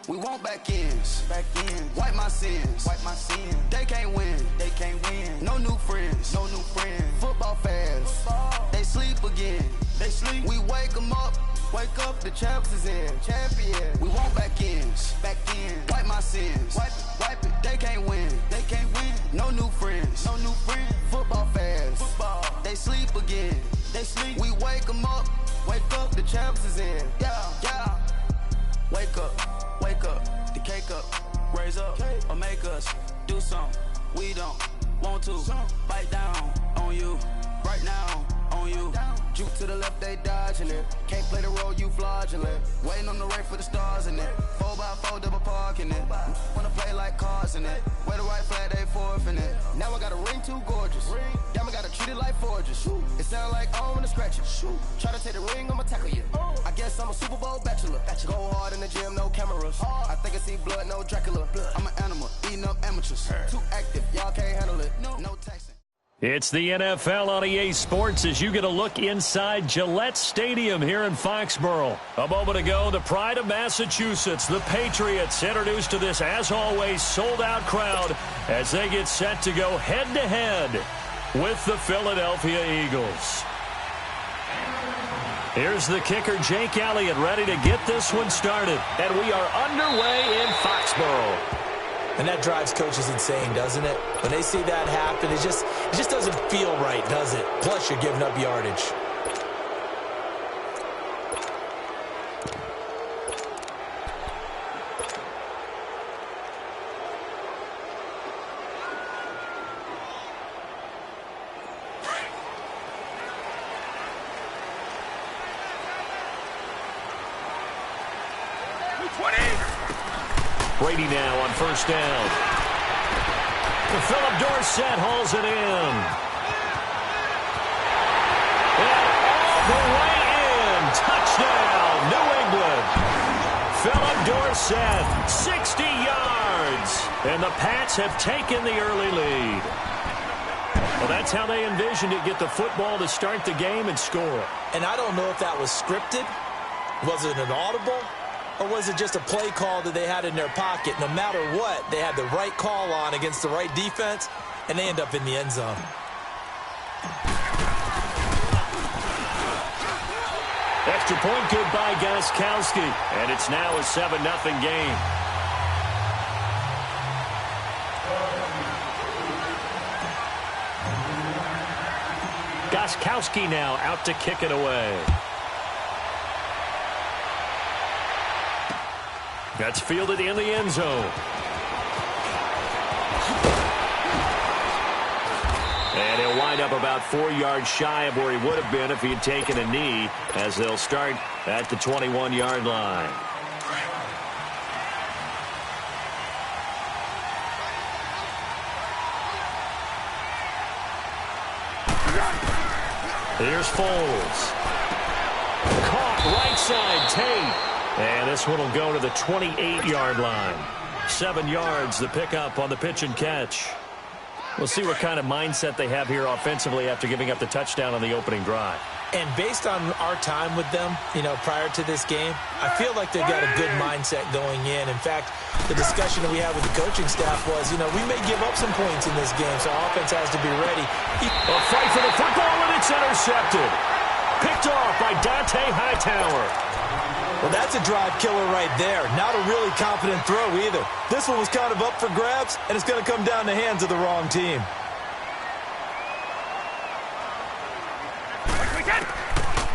We want back ends. Wipe my sins. They can't win. No new friends. Football fans. They sleep again. We wake them up. The champs is in. We want back ends. Wipe my sins. Wipe it. They can't win. No new friends. Football fans. They sleep again. We wake them up. The champs is in. Yeah. Wake up. The cake up. Raise up. Or make us do something we don't want to. Bite down on you. Right now on you. Juke to the left, they dodging it. Can't play the role, you fraudulent. Waiting on the right for the stars in it. 4x4 double parking it. Wanna play like cars in it. Wear the right flag, they forfeiting it. Now I got a ring too gorgeous. Damn, I gotta treat it like forges. It sound like I wanna scratch it. Try to take the ring, I'ma tackle you. I guess I'm a Super Bowl bachelor. Go hard in the gym, no cameras. I think I see blood, no Dracula. I'm an animal, eating up amateurs. Too active, y'all can't handle it. No taxing. It's the NFL on EA Sports as you get a look inside Gillette Stadium here in Foxborough. A moment ago, the pride of Massachusetts, the Patriots, introduced to this, as always, sold-out crowd as they get set to go head-to-head with the Philadelphia Eagles. Here's the kicker, Jake Elliott, ready to get this one started. And we are underway in Foxborough. And that drives coaches insane, doesn't it? When they see that happen, it just doesn't feel right, does it? Plus, you're giving up yardage. Brady now on first down. Philip Dorsett hauls it in. And all the way in. Touchdown, New England. Philip Dorsett, 60 yards. And the Pats have taken the early lead. Well, that's how they envisioned it, get the football to start the game and score. And I don't know if that was scripted. Was it an audible? Or was it just a play call that they had in their pocket? No matter what, they had the right call on against the right defense, and they end up in the end zone. Extra point good by Gostkowski, and it's now a 7-0 game. Gostkowski now out to kick it away. That's fielded in the end zone. And he'll wind up about 4 yards shy of where he would have been if he had taken a knee, as they'll start at the 21-yard line. Here's Foles. Caught right side, Tate. And this one will go to the 28-yard line. 7 yards, the pickup on the pitch and catch. We'll see what kind of mindset they have here offensively after giving up the touchdown on the opening drive. And based on our time with them, prior to this game, I feel like they've got a good mindset going in. In fact, the discussion that we had with the coaching staff was, we may give up some points in this game, so our offense has to be ready. A fight for the football, and it's intercepted. Picked off by Dante Hightower. Well, that's a drive killer right there. Not a really confident throw either. This one was kind of up for grabs, and it's going to come down the hands of the wrong team.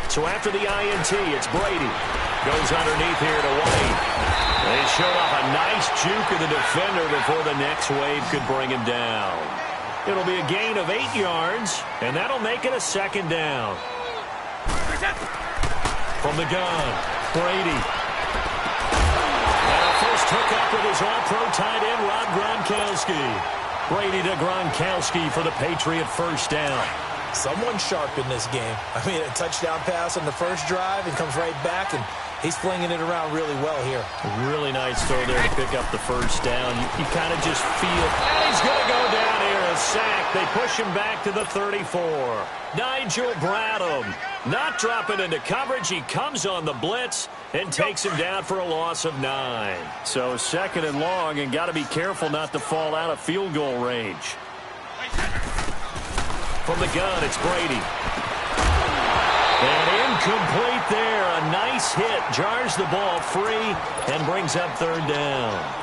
So after the INT, it's Brady. Goes underneath here to White. They showed off a nice juke of the defender before the next wave could bring him down. It'll be a gain of 8 yards, and that'll make it a second down. From the gun, Brady. And a first hookup with his all-pro tight end, Rob Gronkowski. Brady to Gronkowski for the Patriot first down. Someone sharp in this game. I mean, a touchdown pass on the first drive and comes right back, and he's flinging it around really well here. Really nice throw there to pick up the first down. You kind of just feel, and he's going to go down here the sack. They push him back to the 34. Nigel Bradham not dropping into coverage. He comes on the blitz and takes him down for a loss of 9. So 2nd and long, and got to be careful not to fall out of field goal range. From the gun, it's Brady. And incomplete there. A nice hit. Jars the ball free and brings up 3rd down.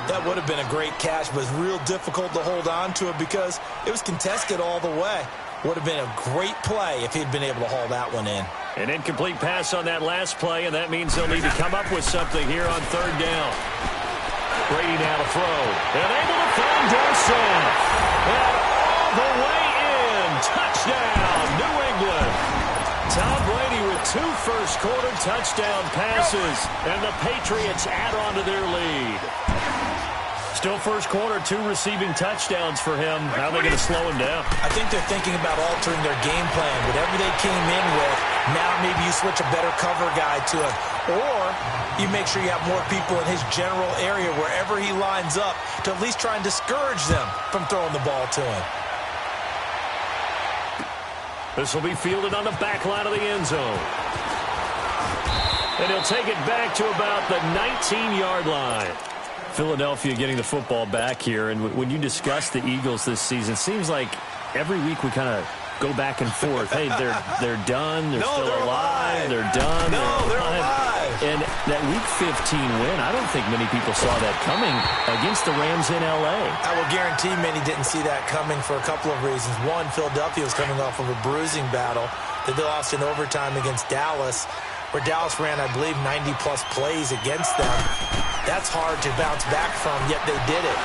That would have been a great catch, but it's real difficult to hold on to it because it was contested all the way. Would have been a great play if he'd been able to haul that one in. An incomplete pass on that last play, and that means they'll need to come up with something here on 3rd down. Brady now to throw. And able to find Dorsett. And all the way in. Touchdown, New England. Tom Brady with 2 first-quarter touchdown passes, and the Patriots add on to their lead. Still first quarter, 2 receiving touchdowns for him. How are they going to slow him down? I think they're thinking about altering their game plan. Whatever they came in with, now maybe you switch a better cover guy to him. Or you make sure you have more people in his general area wherever he lines up to at least try and discourage them from throwing the ball to him. This will be fielded on the back line of the end zone. And he'll take it back to about the 19-yard line. Philadelphia getting the football back here. And when you discuss the Eagles this season, it seems like every week we kind of go back and forth. Hey, they're done. They're still alive. They're done. They're alive. And that Week 15 win, I don't think many people saw that coming against the Rams in L.A. I will guarantee many didn't see that coming for a couple of reasons. One, Philadelphia was coming off of a bruising battle that they lost in overtime against Dallas, where Dallas ran, I believe, 90-plus plays against them. That's hard to bounce back from, yet they did it.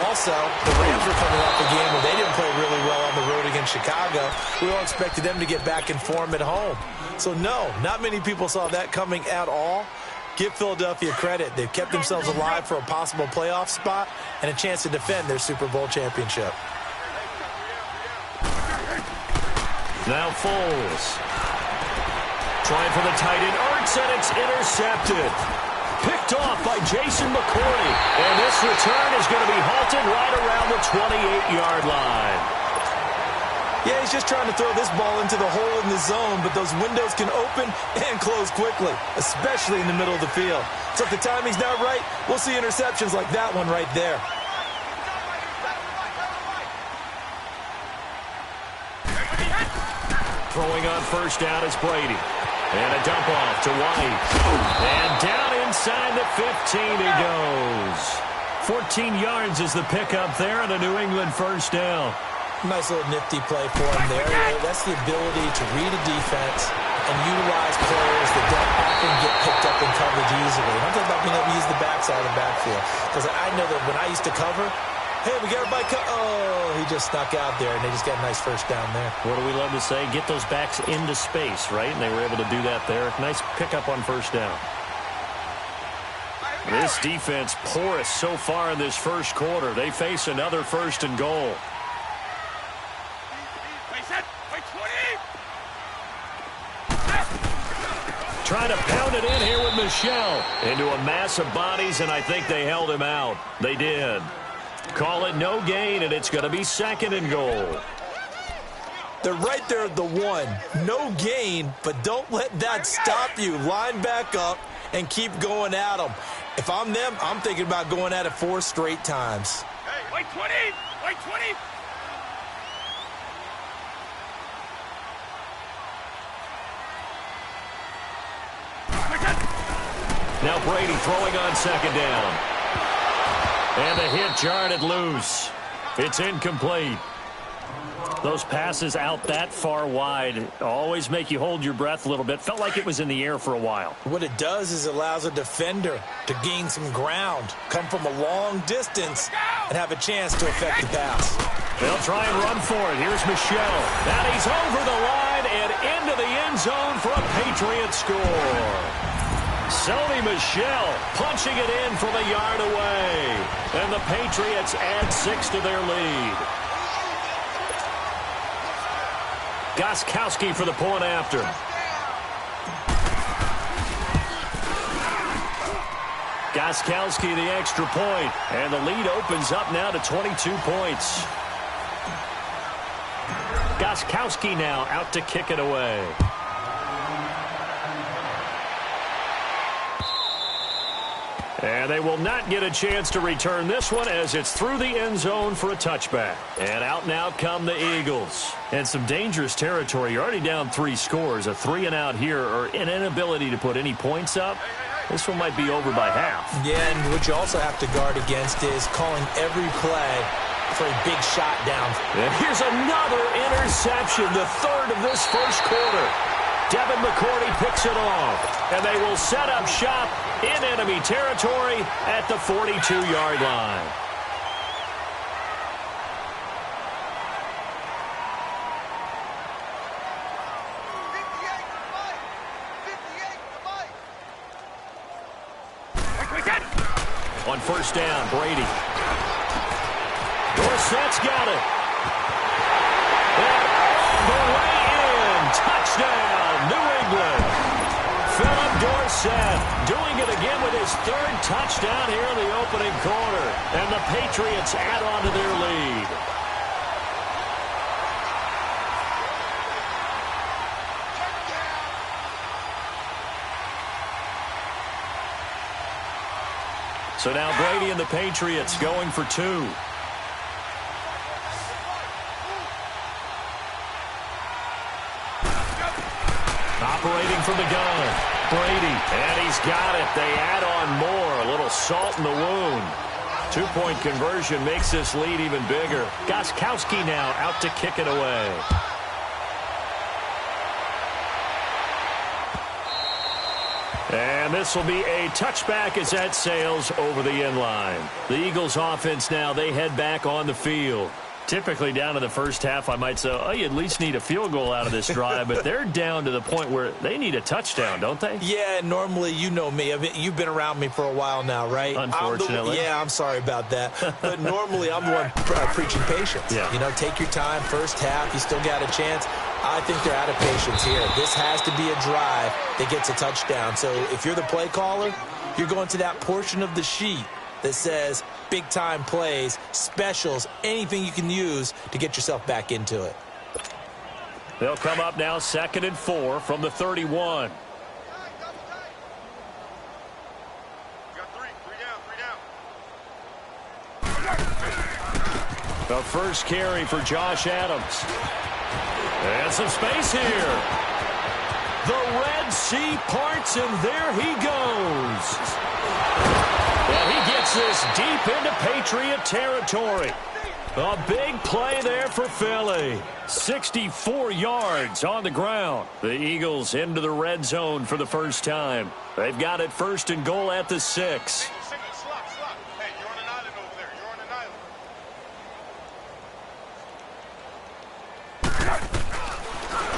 Also, the Rams were coming off a game where they didn't play really well on the road against Chicago. We all expected them to get back in form at home. So, no, not many people saw that coming at all. Give Philadelphia credit. They've kept themselves alive for a possible playoff spot and a chance to defend their Super Bowl championship. Now Foles. Trying for the tight end. Ertz, and it's intercepted. Picked off by Jason McCourty. And this return is going to be halted right around the 28-yard line. Yeah, he's just trying to throw this ball into the hole in the zone, but those windows can open and close quickly, especially in the middle of the field. So if the timing's not right, we'll see interceptions like that one right there. Throwing on 1st down is Brady. And a dump off to White. And down inside the 15 he goes. 14 yards is the pickup there, and a New England 1st down. Nice little nifty play for him there. That's the ability to read a defense and utilize players that don't often get picked up in coverage easily. I'm talking about being able to use the backside of the backfield. Because I know that when I used to cover, hey, we got a bike. Oh, he just snuck out there, and they just got a nice 1st down there. What do we love to say? Get those backs into space, right? And they were able to do that there. Nice pickup on 1st down. This defense porous so far in this 1st quarter. They face another 1st and goal. Trying to pound it in here with Michel. Into a mass of bodies, and I think they held him out. They did. Call it no gain, and it's going to be 2nd and goal. They're right there at the 1. No gain, but don't let that stop you. Line back up and keep going at them. If I'm them, I'm thinking about going at it 4 straight times. Hey, wait 20! Wait 20! Now Brady throwing on 2nd down. And the hit jarred it loose. It's incomplete. Those passes out that far wide always make you hold your breath a little bit. Felt like it was in the air for a while. What it does is it allows a defender to gain some ground, come from a long distance, and have a chance to affect the pass. They'll try and run for it. Here's Michel. And he's over the line and into the end zone for a Patriot score. Sony Michel punching it in from a yard away. And the Patriots add 6 to their lead. Gostkowski for the point after. Gostkowski the extra point. And the lead opens up now to 22 points. Gostkowski now out to kick it away. And they will not get a chance to return this one as it's through the end zone for a touchback. And out now come the Eagles. And some dangerous territory. You're already down 3 scores. A 3-and-out here or an inability to put any points up. This one might be over by half. Yeah, and what you also have to guard against is calling every play for a big shot down. And here's another interception, the third of this first quarter. Devin McCourty picks it off, and they will set up shop in enemy territory at the 42-yard line. On first down, Brady. Dorsett's got it. And all the way in. Touchdown, New England. Philip Dorsett doing it again with his 3rd touchdown here in the opening quarter. And the Patriots add on to their lead. So now Brady and the Patriots going for 2. Operating from the gun, Brady, and he's got it. They add on more, a little salt in the wound. 2-point conversion makes this lead even bigger. Gostkowski now out to kick it away. And this will be a touchback as that sails over the end line. The Eagles offense now, they head back on the field. Typically down in the first half, I might say, oh, you at least need a field goal out of this drive, but they're down to the point where they need a touchdown, don't they? Yeah, normally, you know me. I mean, you've been around me for a while now, right? Unfortunately. I'm sorry about that. But normally, I'm the one preaching patience. Yeah. You know, take your time, first half, you still got a chance. I think they're out of patience here. This has to be a drive that gets a touchdown. So if you're the play caller, you're going to that portion of the sheet that says big-time plays, specials, anything you can use to get yourself back into it. They'll come up now 2nd and 4 from the 31. The first carry for Josh Adams. And some space here. The Red Sea parts, and there he goes. And he gets this deep into Patriot territory. A big play there for Philly. 64 yards on the ground. The Eagles into the red zone for the first time. They've got it 1st and goal at the 6.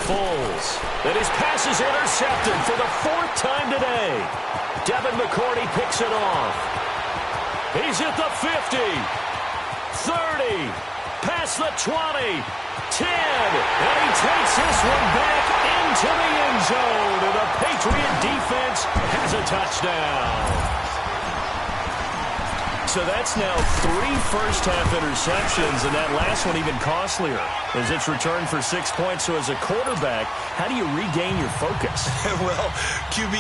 Foles. And his pass is intercepted for the 4th time today. Devin McCourty picks it off. He's at the 50. 30. Past the 20. 10. And he takes this one back into the end zone. And the Patriot defense has a touchdown. So that's now 3 first-half interceptions, and that last one even costlier as it's returned for 6 points. So as a quarterback, how do you regain your focus? Well, QB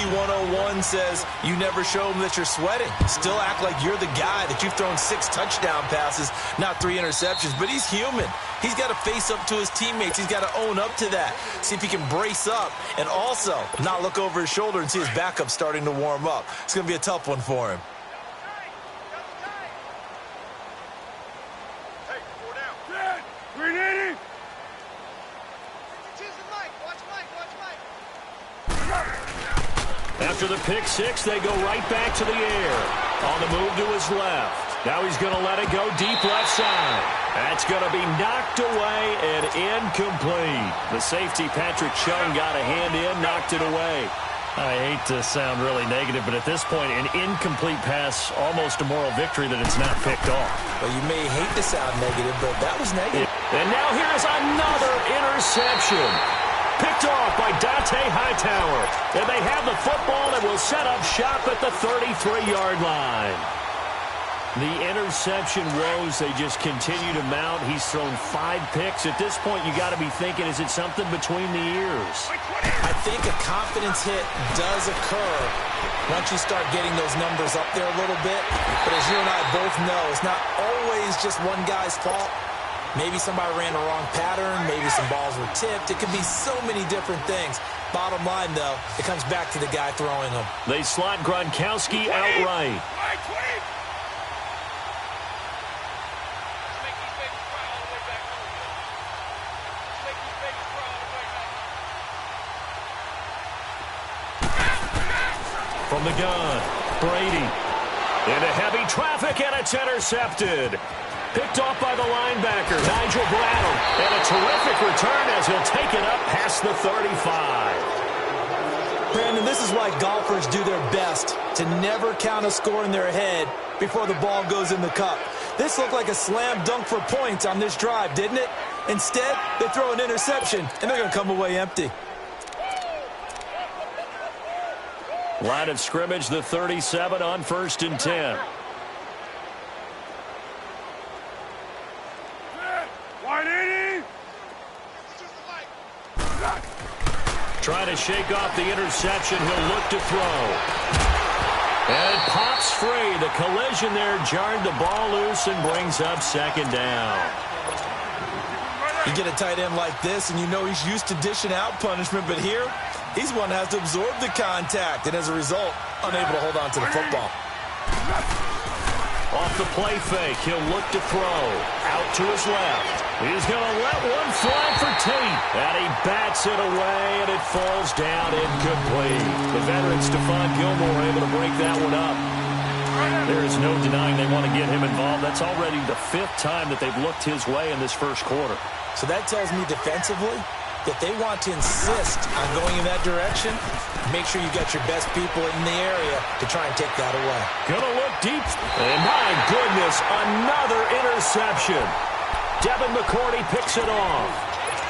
101 says you never show them that you're sweating. Still act like you're the guy, that you've thrown 6 touchdown passes, not 3 interceptions. But he's human. He's got to face up to his teammates. He's got to own up to that. See if he can brace up and also not look over his shoulder and see his backup starting to warm up. It's going to be a tough one for him. After the pick 6, they go right back to the air. On the move to his left. Now he's going to let it go deep left side. That's going to be knocked away and incomplete. The safety, Patrick Chung, got a hand in, knocked it away. I hate to sound really negative, but at this point, an incomplete pass, almost a moral victory that it's not picked off. Well, you may hate to sound negative, but that was negative. And now here's another interception. Picked off by Dante Hightower. And they have the football and will set up shop at the 33-yard line. The interception woes, they just continue to mount. He's thrown 5 picks. At this point, you got to be thinking, is it something between the ears? I think a confidence hit does occur once you start getting those numbers up there a little bit. But as you and I both know, it's not always just one guy's fault. Maybe somebody ran the wrong pattern. Maybe some balls were tipped. It could be so many different things. Bottom line, though, it comes back to the guy throwing them. They slot Gronkowski outright. From the gun, Brady. Into heavy traffic, and it's intercepted. Picked off by the linebacker, Nigel Bradham. And a terrific return as he'll take it up past the 35. Brandon, this is why golfers do their best to never count a score in their head before the ball goes in the cup. This looked like a slam dunk for points on this drive, didn't it? Instead, they throw an interception, and they're going to come away empty. Line of scrimmage, the 37 on 1st and 10. Trying to shake off the interception. He'll look to throw. And it pops free. The collision there jarred the ball loose and brings up 2nd down. You get a tight end like this, and you know he's used to dishing out punishment, but here, he's one that has to absorb the contact, and as a result, unable to hold on to the football. Off the play fake, he'll look to throw. Out to his left. He's going to let one fly for Tate. And he bats it away, and it falls down incomplete. The veteran Stephon Gilmore able to break that one up. There is no denying they want to get him involved. That's already the 5th time that they've looked his way in this first quarter. So that tells me defensively that they want to insist on going in that direction. Make sure you got your best people in the area to try and take that away. Gonna look deep. And my goodness, another interception. Devin McCourty picks it off.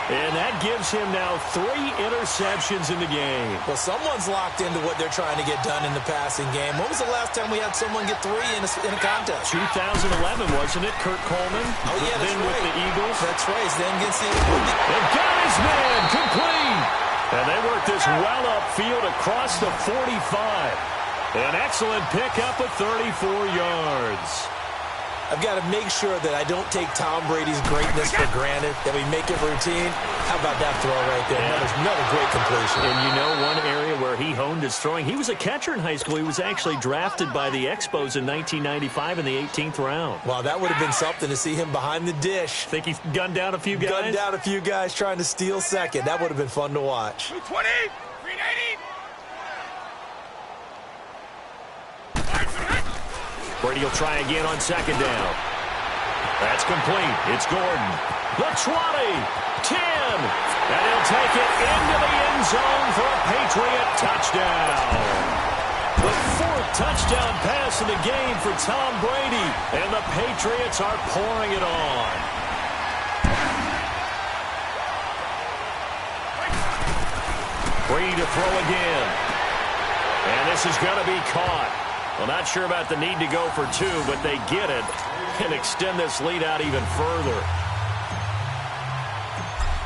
And that gives him now 3 interceptions in the game. Well, someone's locked into what they're trying to get done in the passing game. When was the last time we had someone get 3 in a contest? 2011, wasn't it? Kurt Coleman. Oh, yeah, that's then right. With the Eagles. That's right. Then against the And got his man complete. And they work this well upfield across the 45. An excellent pickup of 34 yards. I've got to make sure that I don't take Tom Brady's greatness for granted, that we make it routine. How about that throw right there? Yeah. Another great completion. And you know one area where he honed his throwing, he was a catcher in high school. He was actually drafted by the Expos in 1995 in the 18th round. Wow, that would have been something to see him behind the dish. Think he gunned down a few guys? Gunned down a few guys trying to steal second. That would have been fun to watch. 220, 390. Brady will try again on 2nd down. That's complete. It's Gordon. The 20, 10, and he'll take it into the end zone for a Patriot touchdown. The 4th touchdown pass of the game for Tom Brady, and the Patriots are pouring it on. Brady to throw again. And this is going to be caught. Well, not sure about the need to go for 2, but they get it and extend this lead out even further.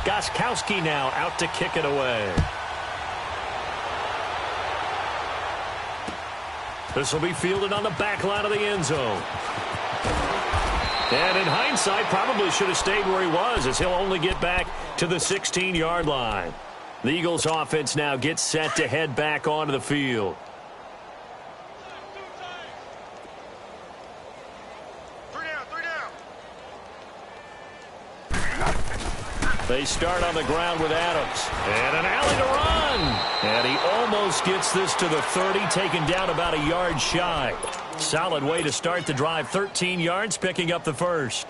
Gostkowski now out to kick it away. This will be fielded on the back line of the end zone. And in hindsight, probably should have stayed where he was, as he'll only get back to the 16-yard line. The Eagles offense now gets set to head back onto the field. They start on the ground with Adams. And an alley to run. And he almost gets this to the 30, taken down about a yard shy. Solid way to start the drive. 13 yards, picking up the first.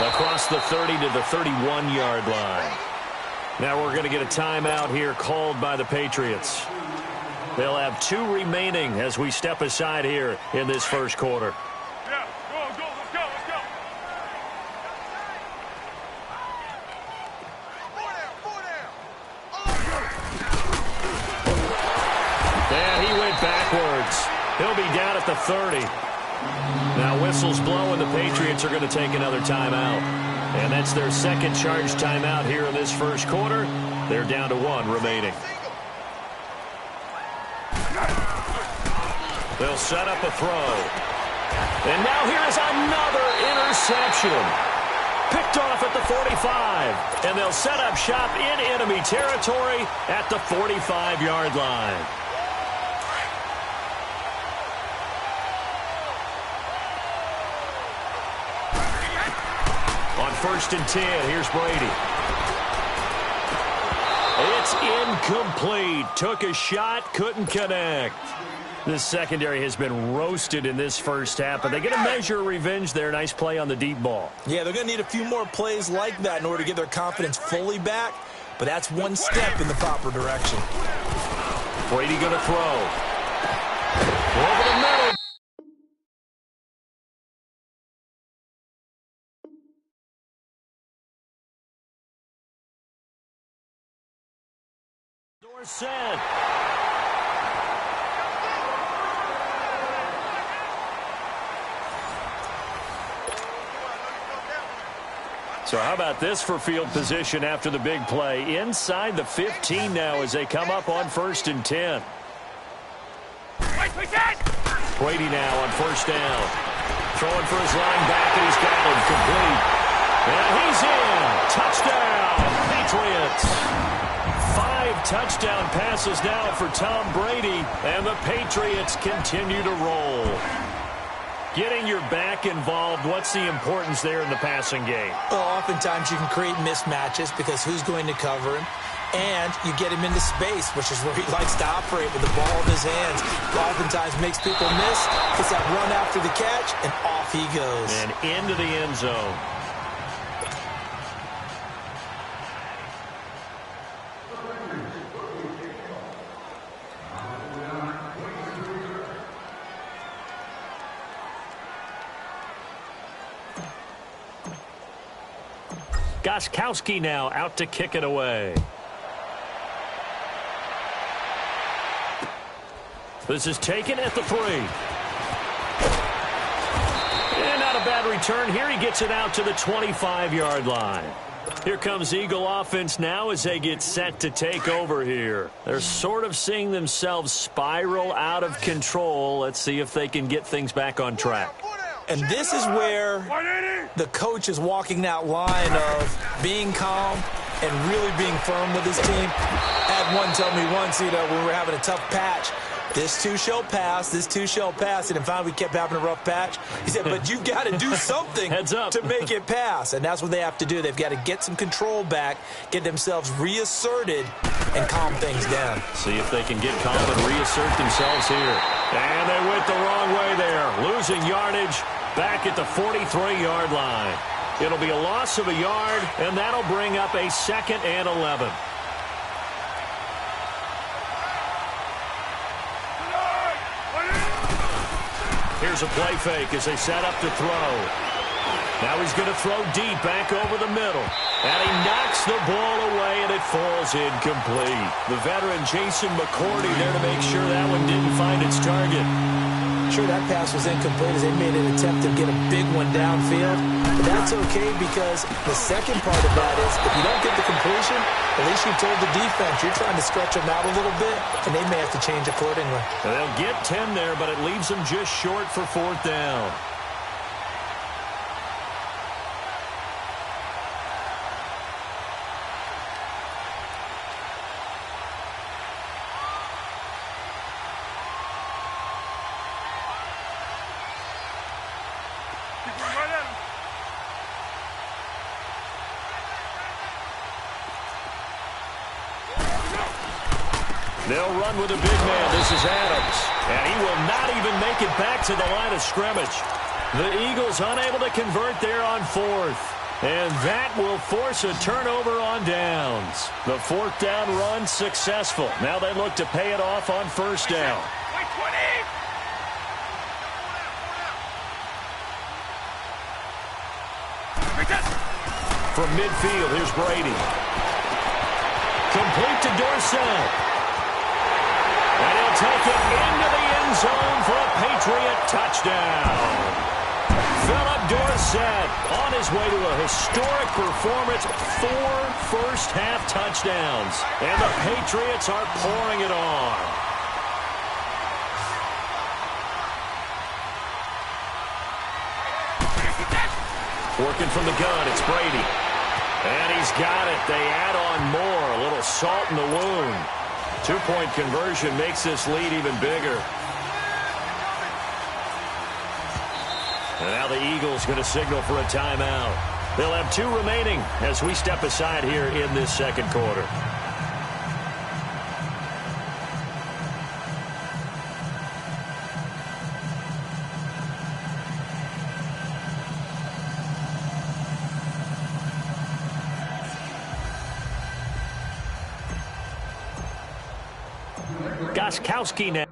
Across the 30 to the 31-yard line. Now we're going to get a timeout here called by the Patriots. They'll have 2 remaining as we step aside here in this first quarter. Yeah, go, let's go. He'll be down at the 30. Now whistles blow, and the Patriots are going to take another timeout. And that's their second charge timeout here in this first quarter. They're down to 1 remaining. They'll set up a throw. And now here is another interception. Picked off at the 45. And they'll set up shop in enemy territory at the 45-yard line. On 1st and 10, here's Brady. It's incomplete. Took a shot, couldn't connect. This secondary has been roasted in this first half, but they get a measure of revenge there. Nice play on the deep ball. Yeah, they're going to need a few more plays like that in order to get their confidence fully back, but that's one step in the proper direction. Brady going to throw. Over the middle. Set. So how about this for field position after the big play? Inside the 15 now as they come up on 1st and 10. Brady now on 1st down. Throwing for his linebacker. He's got him complete. And he's in. Touchdown, Patriots. 5 touchdown passes now for Tom Brady, and the Patriots continue to roll. Getting your back involved, what's the importance there in the passing game? Well, oftentimes you can create mismatches because who's going to cover him? And you get him into space, which is where he likes to operate with the ball in his hands. Oftentimes makes people miss, gets that run after the catch, and off he goes. And into the end zone. Gostkowski now out to kick it away. This is taken at the 3. And not a bad return here. He gets it out to the 25-yard line. Here comes Eagle offense now as they get set to take over here. They're sort of seeing themselves spiral out of control. Let's see if they can get things back on track. And this is where the coach is walking that line of being calm and really being firm with his team. I had one tell me once, when we were having a tough patch, this too shall pass, this too shall pass. And finally we kept having a rough patch. He said, but you've got to do something to make it pass. And that's what they have to do. They've got to get some control back, get themselves reasserted, and calm things down. See if they can get calm and reassert themselves here. And they went the wrong way there. Losing yardage back at the 43-yard line. It'll be a loss of a yard, and that'll bring up a 2nd and 11. Here's a play fake as they set up to throw. Now he's going to throw deep back over the middle. And he knocks the ball away, and it falls incomplete. The veteran Jason McCourty there to make sure that one didn't find its target. Sure, that pass was incomplete as they made an attempt to get a big one downfield. But that's okay because the second part of that is if you don't get the completion, at least you told the defense you're trying to stretch them out a little bit, and they may have to change accordingly. And they'll get 10 there, but it leaves them just short for 4th down. They'll run with a big man. This is Adams. And he will not even make it back to the line of scrimmage. The Eagles unable to convert there on 4th. And that will force a turnover on downs. The 4th down run successful. Now they look to pay it off on 1st down. From midfield, here's Brady. Complete to Dorsett. And he'll take it into the end end zone for a Patriot touchdown. Philip Dorsett on his way to a historic performance, 4 first-half touchdowns, and the Patriots are pouring it on. Working from the gun, it's Brady. And he's got it. They add on more, a little salt in the wound. 2-point conversion makes this lead even bigger. And now the Eagles going to signal for a timeout. They'll have 2 remaining as we step aside here in this second quarter. Gostkowski now.